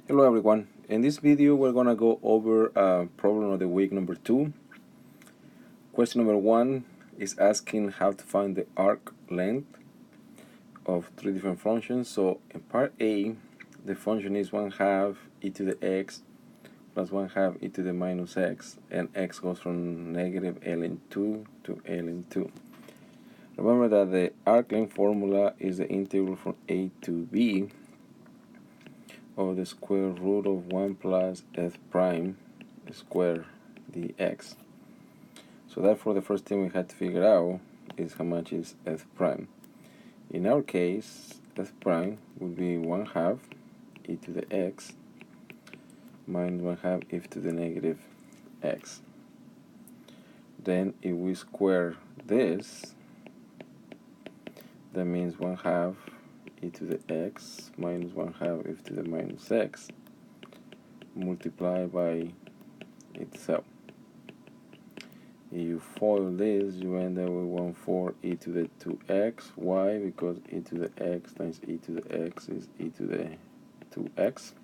Hello everyone. In this video we're gonna go over problem of the week number 2. Question number 1 is asking how to find the arc length of three different functions. So in part A, the function is 1/2 e to the x plus 1/2 e to the minus x, and x goes from negative ln 2 to ln 2. Remember that the arc length formula is the integral from a to b of the square root of 1 plus f prime square dx. So therefore the first thing we had to figure out is how much is f prime. In our case, f prime would be 1/2 e to the x minus 1/2 e to the negative x. Then if we square this, that means 1/2 e to the x minus 1/2 e to the minus x multiplied by itself. If you FOIL this, you end up with 1/4 e to the 2x. Why? Because e to the x times e to the x is e to the 2x.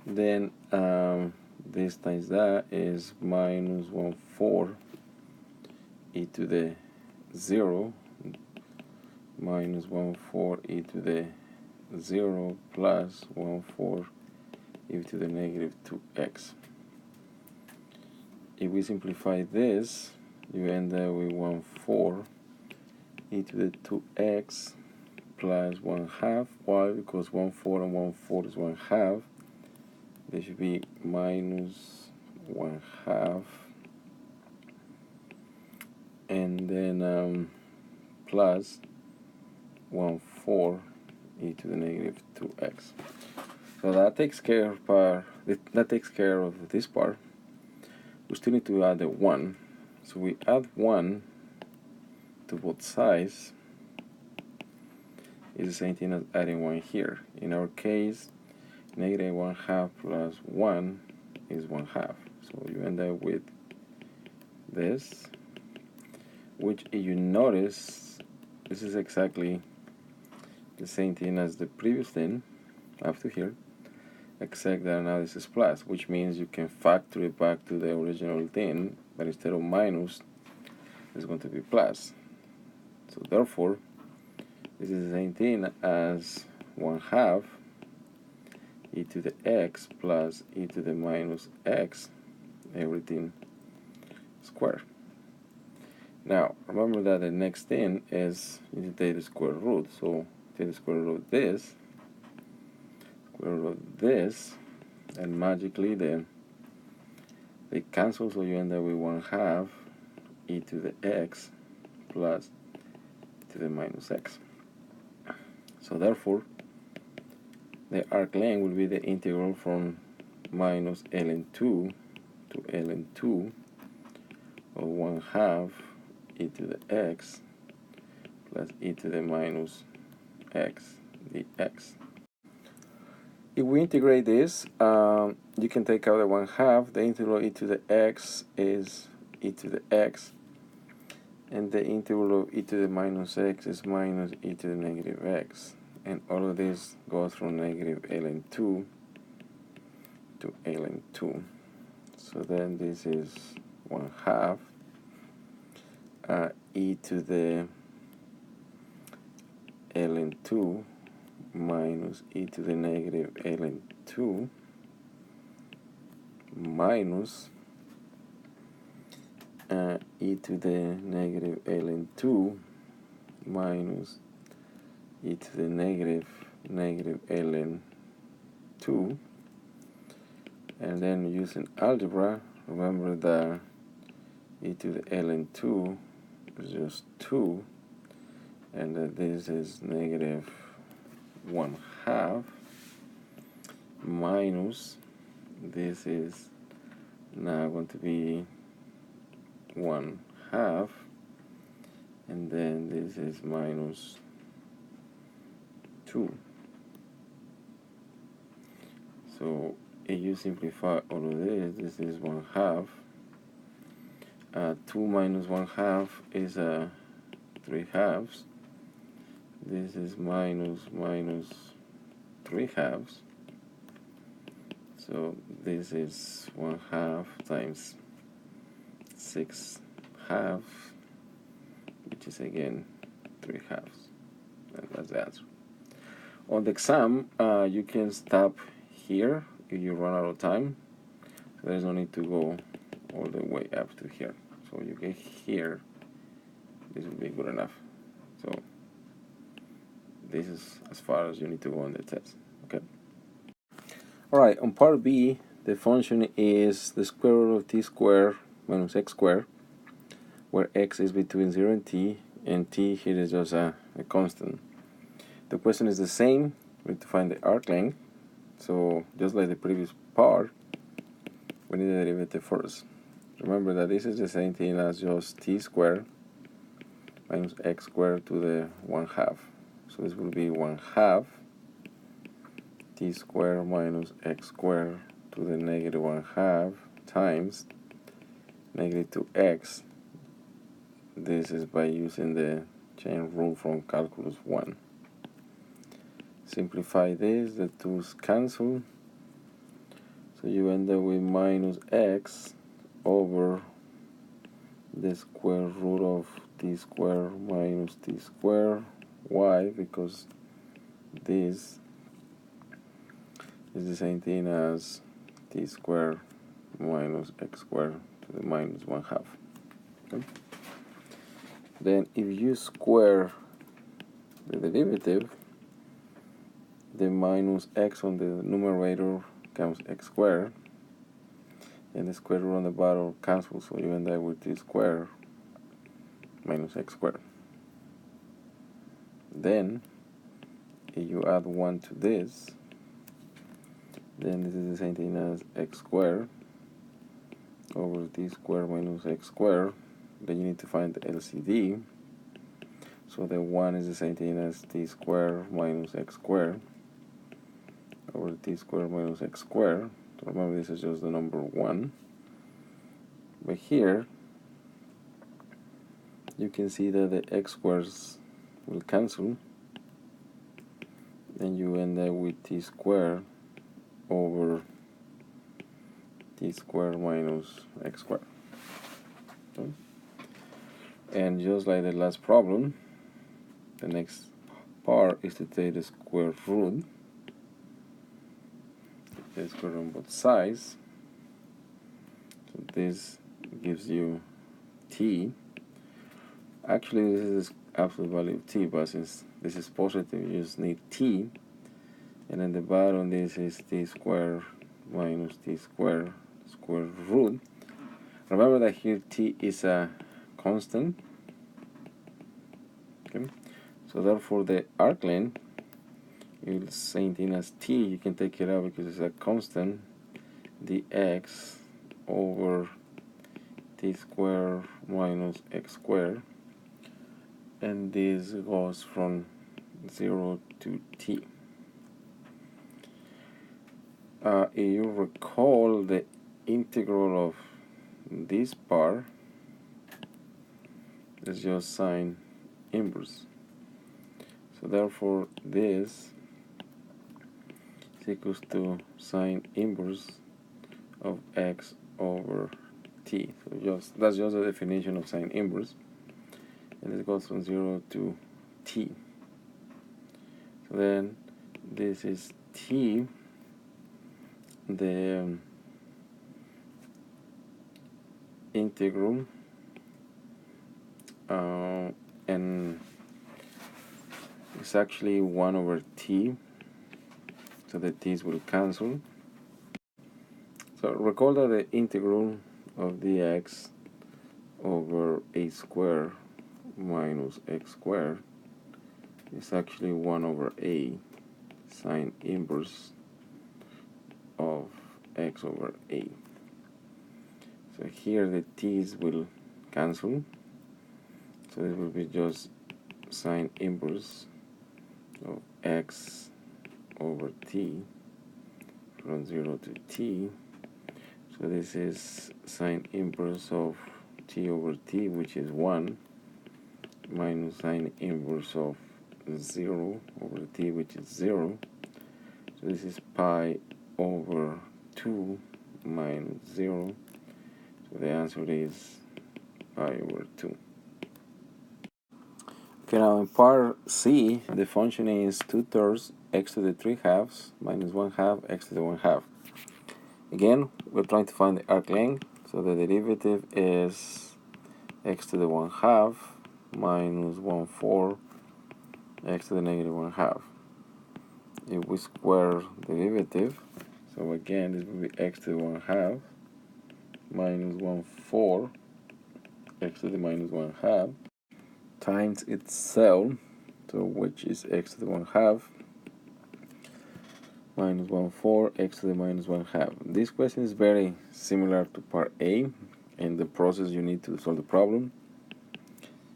Then this times that is minus 1/4 e to the 0 minus 1/4 e to the 0 plus 1/4 e to the negative 2x. If we simplify this, you end up with 1/4 e to the 2x plus 1/2. Why? Because 1/4 and 1/4 is 1/2. This should be minus 1/2, and then plus 1/4 e to the negative 2x. So that takes care of this part. We still need to add a 1. So we add 1 to both sides. It's the same thing as adding 1 here. In our case, negative 1/2 plus 1 is 1/2. So you end up with this, which if you notice, this is exactly the same thing as the previous thing up to here, except that now this is plus, which means you can factor it back to the original thing, but instead of minus, it's going to be plus. So therefore, this is the same thing as 1/2 e to the x plus e to the minus x, everything squared. Now, remember that the next thing is you need to take the square root. So take the square root of this, and magically they cancel, so you end up with 1/2 e to the x plus e to the minus x. So therefore, the arc length will be the integral from minus ln 2 to ln 2 of 1/2 e to the x plus e to the minus x dx. If we integrate this, you can take out the 1/2. The integral of e to the x is e to the x, and the integral of e to the minus x is minus e to the negative x. And all of this goes from negative ln 2 to ln 2. So then this is 1/2 e to the ln 2 minus e to the negative ln 2 minus e to the negative ln 2 minus e to the negative ln 2. And then using algebra, remember that e to the ln 2 is just 2, and that this is negative 1/2 minus, this is now going to be 1/2, and then this is minus 2. So if you simplify all of this, this is 1/2. 2 minus 1/2 is 3/2. This is minus 3/2. So this is 1/2 times 6/2, which is again 3/2, and that's the answer. On the exam, you can stop here if you run out of time. So there's no need to go all the way up to here. So you get here, this will be good enough. So this is as far as you need to go on the test. Okay. All right. On part B, the function is the square root of t squared minus x squared, where x is between 0 and t here is just a constant. The question is the same. We need to find the arc length. So just like the previous part, we need the derivative first. Remember that this is the same thing as just t squared minus x squared to the 1/2. So this will be 1/2 t squared minus x squared to the negative 1/2 times negative 2x. This is by using the chain rule from calculus 1. Simplify this, the 2's cancel, so you end up with minus x over the square root of t squared minus t squared. Why? Because this is the same thing as t squared minus x squared to the minus 1/2. Okay? Then if you square the derivative, the minus x on the numerator becomes x squared, and the square root on the bottom cancels, so you end up with t squared minus x squared. Then if you add 1 to this, then this is the same thing as x squared over t squared minus x squared. Then you need to find the LCD. So the 1 is the same thing as t squared minus x squared over t squared minus x squared. So remember, this is just the number 1. But here, you can see that the x squares will cancel, and you end up with t squared over t squared minus x squared. Okay. And just like the last problem, the next part is to take the square root, the square root on both sides. So this gives you t. Actually, this is absolute value of t, but since this is positive, you just need t. And then the bottom, this is t squared minus t squared square root. Remember that here t is a constant. Okay, so therefore the arc length is the same thing as t. You can take it out because it's a constant, dx over t squared minus x squared, and this goes from 0 to t. If you recall, the integral of this part is just sine inverse. So therefore this is equals to sine inverse of x over t. So that's just the definition of sine inverse, and it goes from 0 to t. So then this is t, the integral, and it's actually 1 over t, so the t's will cancel. So recall that the integral of dx over a squared minus x squared is actually 1 over a sine inverse of x over a. So here the t's will cancel, so this will be just sine inverse of x over t from 0 to t. So this is sine inverse of t over t, which is 1, minus sine inverse of 0 over t, which is 0. So this is pi over 2 minus 0. So the answer is pi over 2. Okay, now in part C, the function is 2/3 x to the 3 halves minus 1/2 x to the 1/2. Again, we're trying to find the arc length, so the derivative is x to the 1/2 minus 1/4 x to the negative 1/2. If we square the derivative, so again this will be x to the 1/2 minus 1/4 x to the minus 1/2 times itself, so which is x to the 1/2 minus 1/4 x to the minus 1/2. This question is very similar to part A. In the process you need to solve the problem.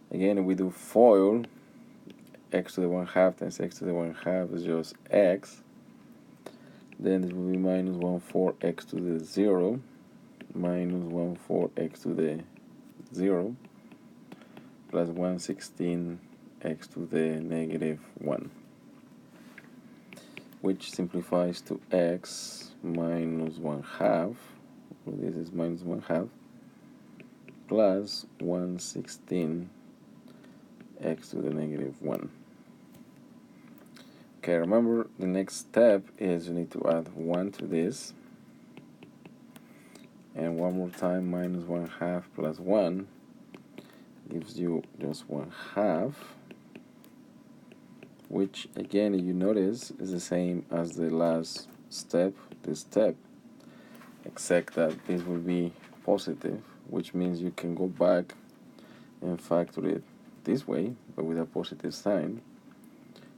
Again, if we do FOIL, x to the 1/2 times x to the 1/2 is just x. Then it will be minus 1/4 x to the 0 minus 1/4 x to the 0 plus 1/16 x to the negative 1, which simplifies to x minus 1/2, well, this is minus 1/2, plus 1/16 x to the negative 1. Okay, remember the next step is you need to add 1 to this, and one more time minus 1/2 plus 1 gives you just 1/2, which again, if you notice, is the same as the last step, this step, except that this will be positive, which means you can go back and factor it this way, but with a positive sign.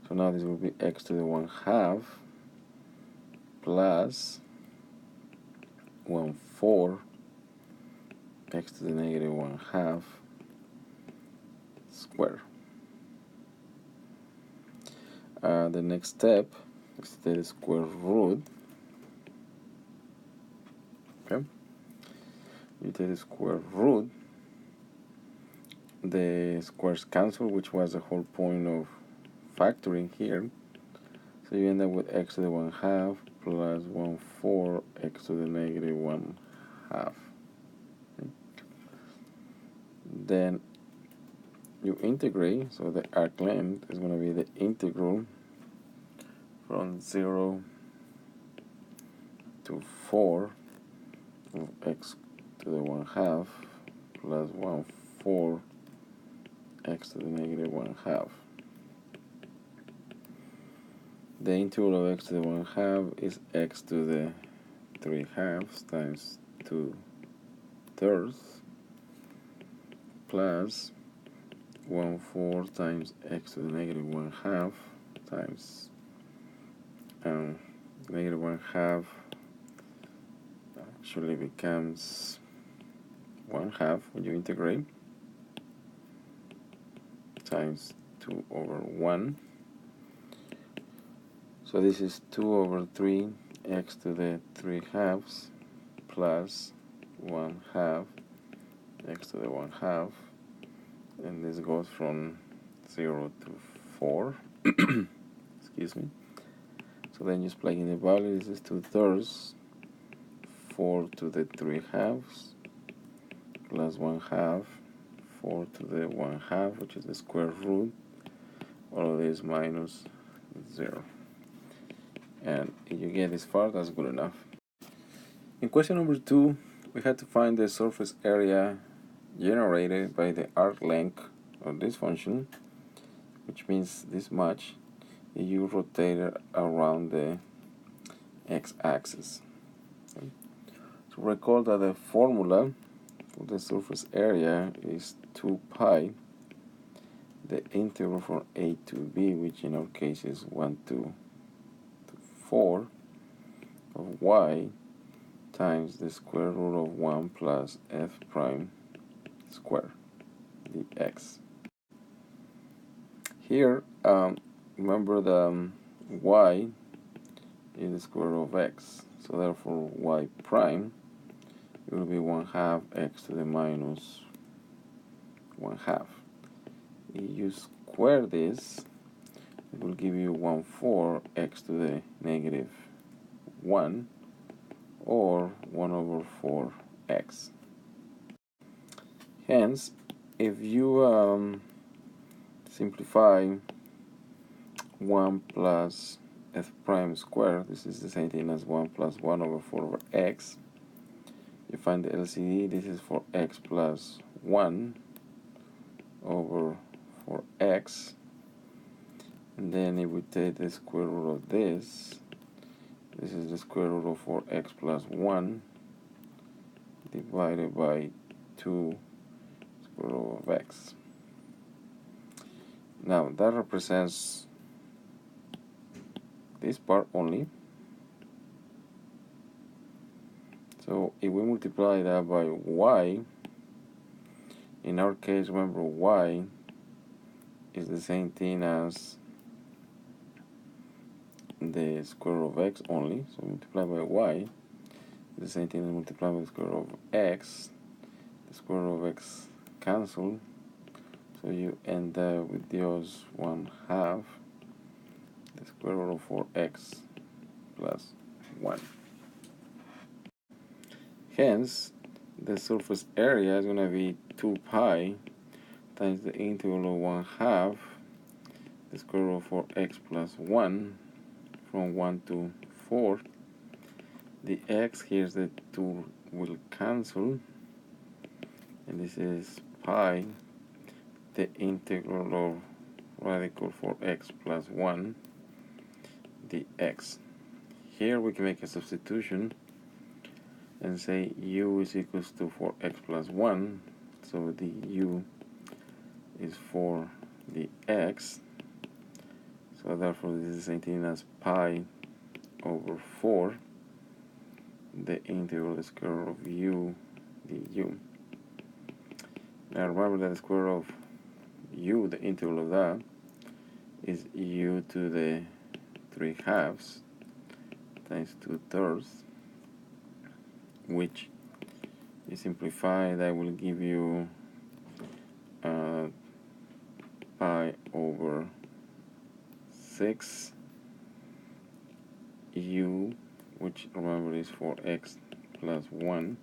So now this will be x to the 1/2 plus 1/4 x to the negative 1/2 square. The next step is to take the square root. Okay, you take the square root, the squares cancel, which was the whole point of factoring here. So you end up with x to the 1/2 plus 1/4 x to the negative 1/2. Okay. Then you integrate, so the arc length is going to be the integral from 0 to 4 of x to the 1/2 plus 1/4 x to the negative 1/2. The integral of x to the 1/2 is x to the 3 halves times 2/3 plus 1/4 times x to the negative 1/2 times negative 1/2 actually becomes 1/2 when you integrate, times 2 over 1. So this is 2 over 3 x to the 3 halves plus 1/2 x to the 1/2, and this goes from 0 to 4. Excuse me. So then just plug in the value. This is 2/3, 4 to the 3 halves plus 1/2, 4 to the 1/2, which is the square root. All of this minus 0. And if you get this far, that's good enough. In question number 2, we had to find the surface area generated by the arc length of this function, which means this much, if you rotate it around the x-axis. Okay. So recall that the formula for the surface area is 2 pi, the integral from a to b, which in our case is 1 to 4, of y times the square root of 1 plus f prime square dx. Here, remember the y is the square root of x, so therefore y prime it will be 1/2 x to the minus 1/2. If you square this, it will give you 1/4 x to the negative 1 or 1 over 4x. Hence, if you simplify 1 plus f prime squared, this is the same thing as 1 plus 1 over 4 over x. You find the LCD, this is for x plus 1 over 4x. And then if we take the square root of this is the square root of 4x plus 1 divided by 2 square root of x. Now that represents this part only. So if we multiply that by y, in our case, remember y is the same thing as the square root of x only. So multiply by y is the same thing as multiply by the square root of x. The square root of x cancel, so you end up with just 1/2 the square root of 4x plus 1. Hence, the surface area is going to be 2 pi times the integral of 1/2 the square root of 4x plus 1 from 1 to 4. The x here, the 2 will cancel, and this is pi the integral of radical 4x plus 1 dx. Here we can make a substitution and say u is equals to 4x plus 1, so the u is 4 dx, so therefore this is the same thing as pi over 4 the integral square root of u du. Now remember that the square root of u, the integral of that, is u to the 3/2 times 2/3, which you simplify, that will give you pi over 6 u, which remember is 4x plus 1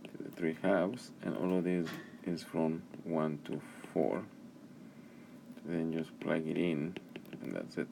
to the 3/2, and all of this is from 1 to 4. Then just plug it in, and that's it.